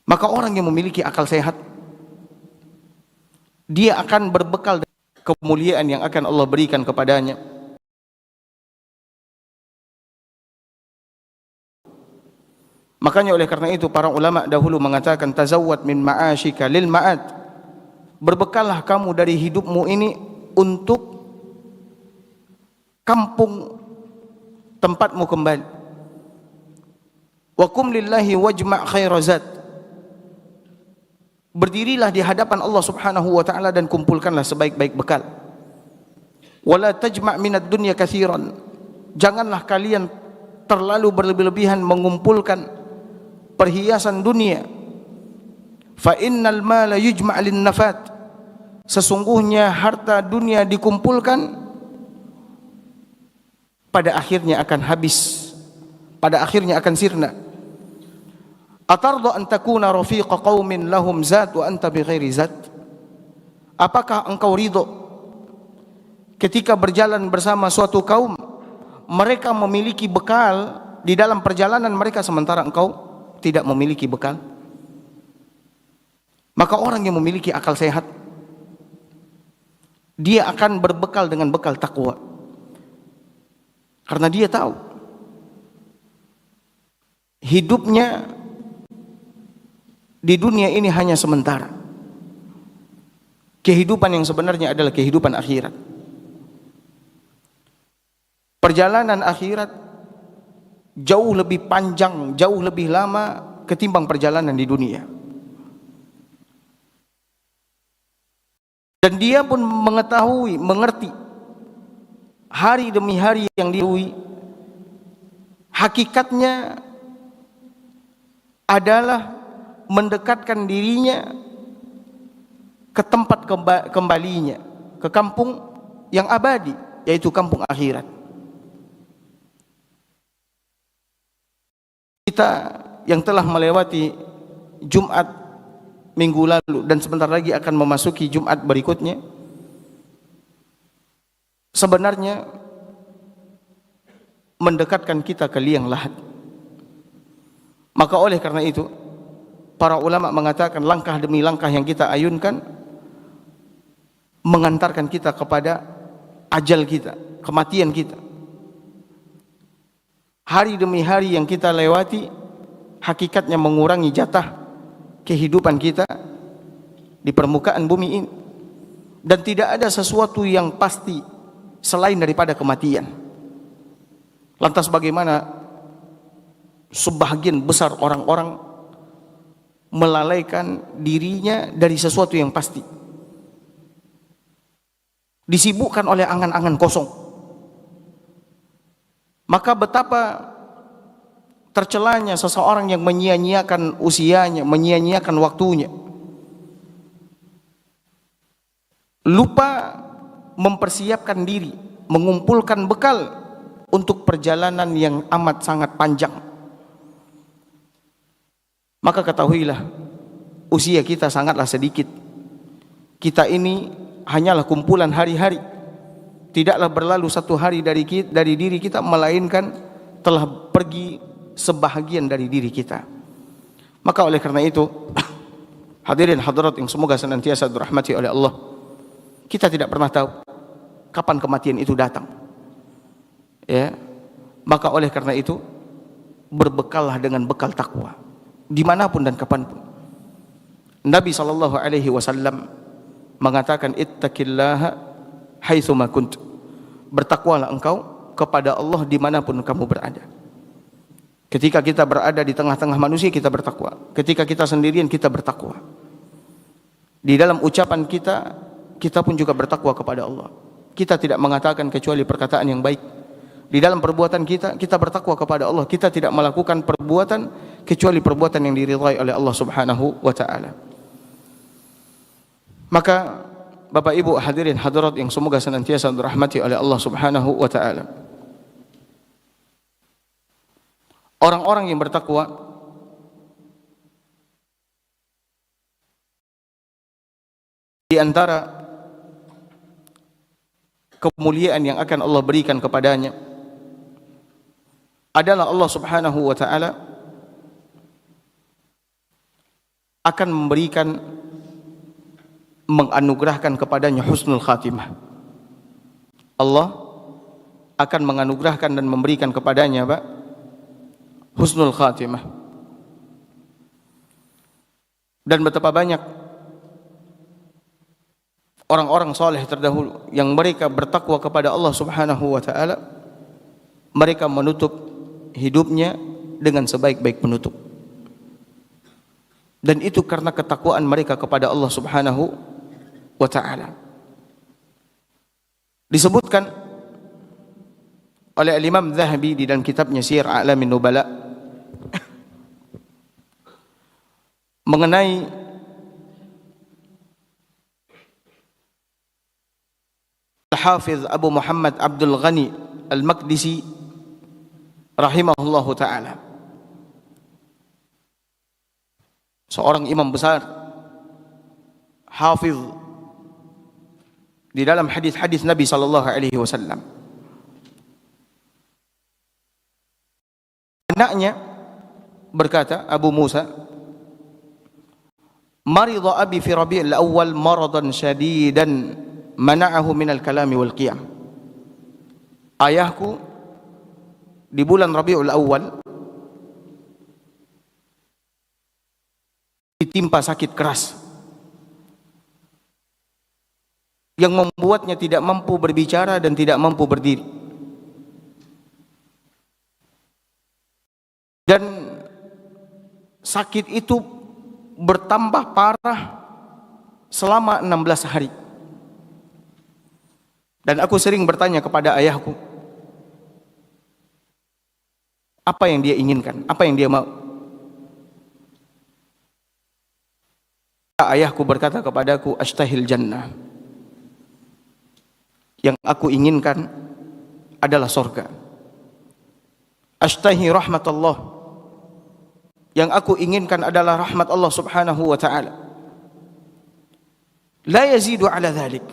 Maka orang yang memiliki akal sehat, dia akan berbekal kemuliaan yang akan Allah berikan kepadanya. Makanya oleh karena itu para ulama dahulu mengatakan tazawwad min ma'ashika lil ma'ad. Berbekallah kamu dari hidupmu ini untuk kampung tempatmu kembali. Wa qum lillahi wajma' khairazat. Berdirilah di hadapan Allah Subhanahu wa taala dan kumpulkanlah sebaik-baik bekal. Wala tajma' minad dunya katsiran. Janganlah kalian terlalu berlebih-lebihan mengumpulkan perhiasan dunia. Fa innal mala yujma' lin nafat. Sesungguhnya harta dunia dikumpulkan pada akhirnya akan habis, pada akhirnya akan sirna. Atardu an takuna rafiqa qaumin lahum zat wa anta bighairi zat? Apakah engkau ridho ketika berjalan bersama suatu kaum, mereka memiliki bekal di dalam perjalanan mereka sementara engkau tidak memiliki bekal? Maka orang yang memiliki akal sehat, dia akan berbekal dengan bekal takwa. Karena dia tahu hidupnya di dunia ini hanya sementara. Kehidupan yang sebenarnya adalah kehidupan akhirat. Perjalanan akhirat jauh lebih panjang, jauh lebih lama ketimbang perjalanan di dunia. Dan dia pun mengetahui, mengerti hari demi hari yang dilalui, hakikatnya adalah mendekatkan dirinya ke tempat kembalinya, ke kampung yang abadi, yaitu kampung akhirat. Kita yang telah melewati Jumat minggu lalu dan sebentar lagi akan memasuki Jumat berikutnya, sebenarnya mendekatkan kita ke liang lahat. Maka oleh karena itu para ulama mengatakan langkah demi langkah yang kita ayunkan mengantarkan kita kepada ajal kita, kematian kita. Hari demi hari yang kita lewati hakikatnya mengurangi jatah kehidupan kita di permukaan bumi ini, dan tidak ada sesuatu yang pasti selain daripada kematian. Lantas bagaimana sebahagian besar orang-orang melalaikan dirinya dari sesuatu yang pasti, disibukkan oleh angan-angan kosong. Maka betapa tercelanya seseorang yang menyia-nyiakan usianya, menyia-nyiakan waktunya, lupa mempersiapkan diri, mengumpulkan bekal untuk perjalanan yang amat sangat panjang. Maka ketahuilah, usia kita sangatlah sedikit. Kita ini hanyalah kumpulan hari-hari. Tidaklah berlalu satu hari dari diri kita, melainkan telah pergi sebahagian dari diri kita. Maka oleh karena itu hadirin hadirat yang semoga senantiasa dirahmati oleh Allah, kita tidak pernah tahu kapan kematian itu datang, ya. Maka oleh karena itu berbekallah dengan bekal takwa dimanapun dan kapanpun. Nabi SAW mengatakan ittaqillaha haitsuma kunt. Bertakwalah engkau kepada Allah dimanapun kamu berada. Ketika kita berada di tengah-tengah manusia, kita bertakwa. Ketika kita sendirian, kita bertakwa. Di dalam ucapan kita, kita pun juga bertakwa kepada Allah. Kita tidak mengatakan kecuali perkataan yang baik. Di dalam perbuatan kita, kita bertakwa kepada Allah. Kita tidak melakukan perbuatan kecuali perbuatan yang diridhai oleh Allah Subhanahu wa taala. Maka Bapak Ibu hadirin hadirat yang semoga senantiasa dirahmati oleh Allah Subhanahu wa taala, orang-orang yang bertakwa di antara kemuliaan yang akan Allah berikan kepadanya adalah Allah Subhanahu wa taala akan menganugerahkan kepadanya husnul khatimah. Allah akan menganugerahkan dan memberikan kepadanya apa? Husnul khatimah. Dan betapa banyak orang-orang soleh terdahulu yang mereka bertakwa kepada Allah Subhanahu wa taala, mereka menutup hidupnya dengan sebaik-baik penutup. Dan itu karena ketakwaan mereka kepada Allah Subhanahu wa taala. Disebutkan oleh Imam Zahabi di dalam kitabnya Syiar A'lamin Nubala mengenai Al-Hafiz Abu Muhammad Abdul Ghani Al-Maqdisi rahimahullahu ta'ala, seorang imam besar, hafiz di dalam hadis-hadis Nabi sallallahu alaihi wasallam. Anaknya berkata, Abu Musa, maridha abi fi Rabi'il Awwal maradan syadidan mana'ahu minal kalami wal qiyam. Ayahku di bulan Rabi'ul Awwal ditimpa sakit keras yang membuatnya tidak mampu berbicara dan tidak mampu berdiri. Dan sakit itu bertambah parah selama 16 hari. Dan aku sering bertanya kepada ayahku, apa yang dia inginkan, apa yang dia mau. Ayahku berkata kepadaku, ashtahil jannah. Yang aku inginkan adalah surga. Ashtahi rahmatullah. Yang aku inginkan adalah rahmat Allah Subhanahu wa ta'ala. La yazidu ala dhalik.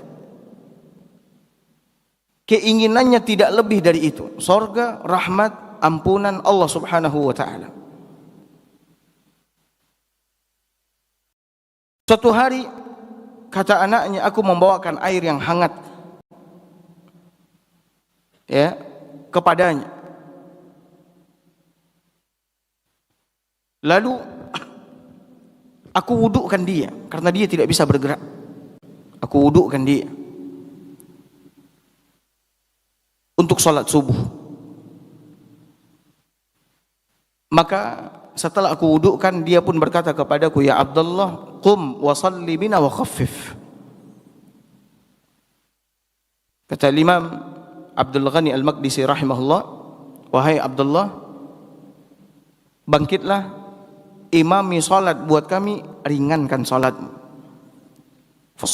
Keinginannya tidak lebih dari itu. Surga, rahmat, ampunan Allah Subhanahu wa ta'ala. Suatu hari, kata anaknya, aku membawakan air yang hangat ya kepadanya. Lalu aku wudukkan dia karena dia tidak bisa bergerak. Aku wudukkan dia untuk salat subuh. Maka setelah aku wudukkan, dia pun berkata kepadaku, ya Abdullah, qum wa salli bina wa khaffif. Kata Imam Abdul Ghani Al-Maqdisi rahimahullah, wahai Abdullah, bangkitlah, imami salat buat kami, ringankan salatmu. Fa